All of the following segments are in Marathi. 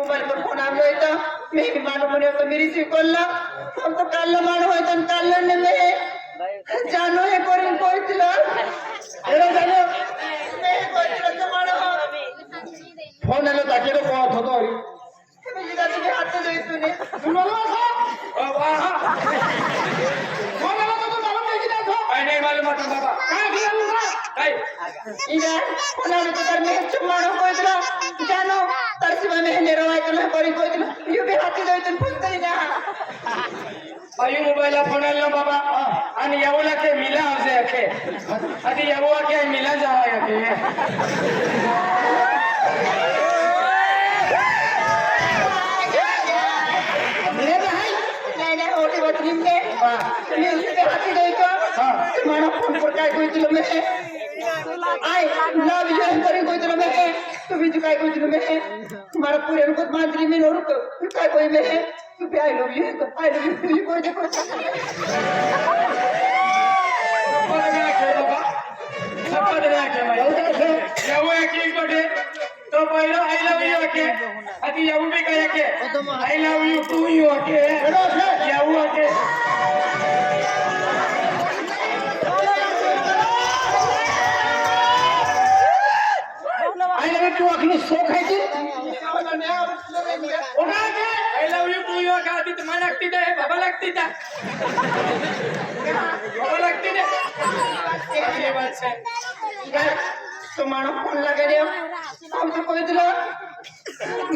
मोबाईल पर फोन आलो होता मी भी मानो म्हणे होतं मी रिसीव केला पण तो काल मानो होता काल ने मी जानो हे करून कोइतला एरो जानो मी कोइतला तो मानो फोन आलो ताकेलो कोण होतो अरे मी दादी के हाथ में तूने तुम्हाला फोन आला तो मालूम नाही की नाही नहीं मालूम आता बाबा काय केलं काय इधर फोन तो कर में चुमानो कोइतला जानो तरसीमा में नेरो आय तो करी कोइतला यू भी हाथ में तूने पूछता ही ना अयो मोबाईल फोन आलो बाबा आणि यावला के मिला आवजे के आधी याववा के मिला जावा के नाही ओटी बदली में मी उसके हाथी गई तो तुम्हारा फोन पर काय कोई दिलो में आई लव यू करी कोई दिलो में तू भी काय कोई दिलो में तुम्हारा पूरे रुको मांजरी में रुको काय कोई में तू भी आई लव यू तू कोई देखो सपद ना के भाई यावो के बडे तो पहिलो आई लव यू के आधी यावो भी काय के I love you too you के यावो के आई लव तू अखनी सो खायची ओना के I love you too you का आधी तुम्हाला लागती दे बाबा लागती ता बाबा लागती दे ये बात है तुम्हारा फोन लगे दियो हम तो कोई दिलो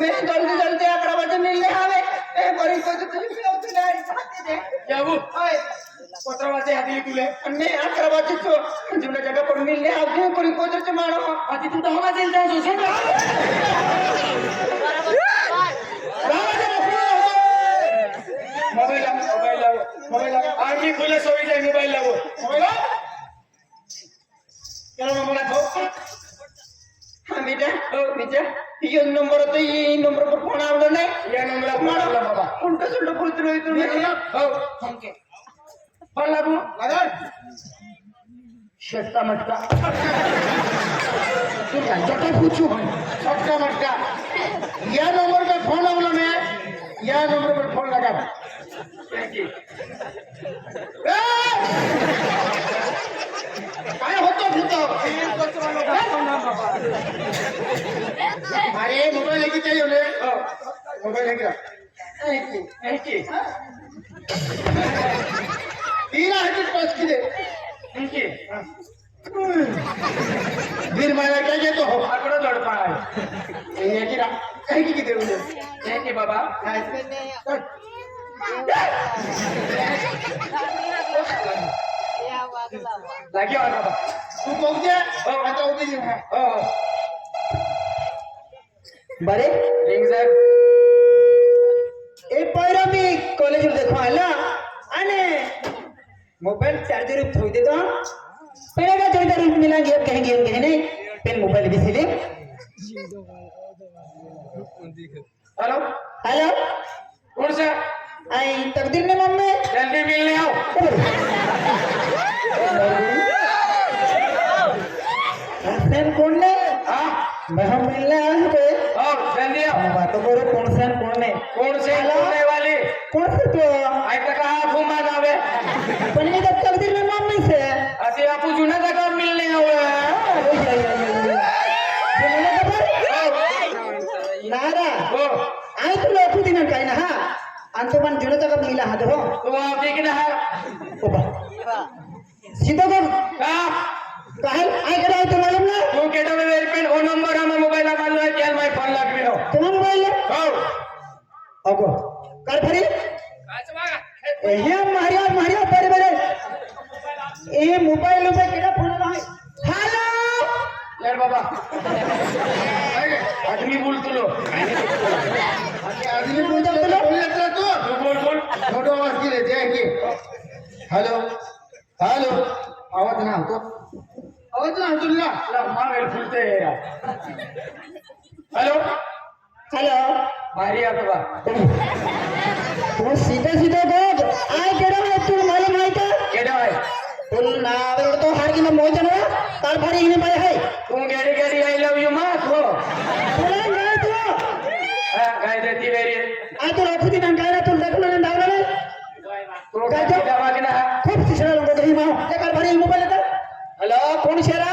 मैं जल्दी जल्दी 11 बजे मिलने आवे ए करी कोई तो तुझे भी नहीं खाते दे यावो ओए कोतरा वाजे आधी तुले मैं 11 बजे तो जुना जगह पर मिलने आवे कोई कोई तो मारो आधी तू दहमा जेल जा जोसे मोबाइल आर्मी खुले सोई जाए मोबाइल लावो चलो मला ठोक हाँ बेटा बेटा ये नंबर तो ये नंबर पर फोन आवलो नहीं या नंबर मारला बाबा उल्टा सुल्टा बोलते रहो तुम हो हमके फोन लागू लागल शेट्टा मटका तू जटा पूछू सबका मटका या नंबर पे फोन आवलो मैं या नंबर पर फोन लगा काय होतो भूतो अरे मोबाइल लेके चाहिए ले मोबाइल लेके एकी तीन है पास की दे एकी वीर माया क्या कहतो हो आकडा दडपा आहे ये की रा काय की दे मुझे एकी बाबा लागी और बाबा तू कोण दे आता उभी दे हो बरे रिंग सर ए पहिरो मी कॉलेज देखो आला आणि मोबाईल चार्जर ठेवू दे तो पहिले का चार्जर मिला गेम कहीं नहीं पेन मोबाइल भी सिले हेलो हेलो कौन सा आई तकदीर में मम्मी जल्दी मिलने आओ सेन कौन ने हाँ मैं हम मिलने आए थे आओ जल्दी आओ बातों करो कौन ने कौन से होने वाली कौन से तो आई तक कहा घुमा जावे पण मी तर तकदीर में मम्मी से अति आपू जुना जगह मिलने आओ नारा हो आई तो लोग दिन काय ना हा अंतो पण जुना जगह मिला हा हो तो आप देख ना है ओबा सीधा कर हाँ कहल आई करा तो मालूम ना तू केटा में मेरे पेन ओ नंबर हमें मोबाइल मान लो क्या मैं फोन लग भी नो तुम्हारा मोबाइल है हो ओको कर भरी ये मारिया बरे बरे ये मोबाइल में केड़ा फोन है हेलो यार बाबा आदमी बोल तू लो आदमी बोलता बोलला तो तू बोल छोटो आवाज की लेते हैं कि हेलो हेलो आवाज ना तो आवाज ना तो ना ला मार फुलते हैं यार हेलो हेलो मारिया तो बा तू सीधा बोल आई केड़ा है तू मालूम है क्या केटा है तुम ना तो हार की मैं मोजन है तार भरी इने भाई है तुम गेडी गेडी आई लव यू मां तो बोला गए तो हां काय देती वेरी आ तुला खुदी ना काय ना तुला दाखवलं नाही दाखवलं नाही तो काय ते मागे ना खूप तिसरा लोक घरी माव त्या कार भारी मोबाईल येतात हॅलो कोण शेरा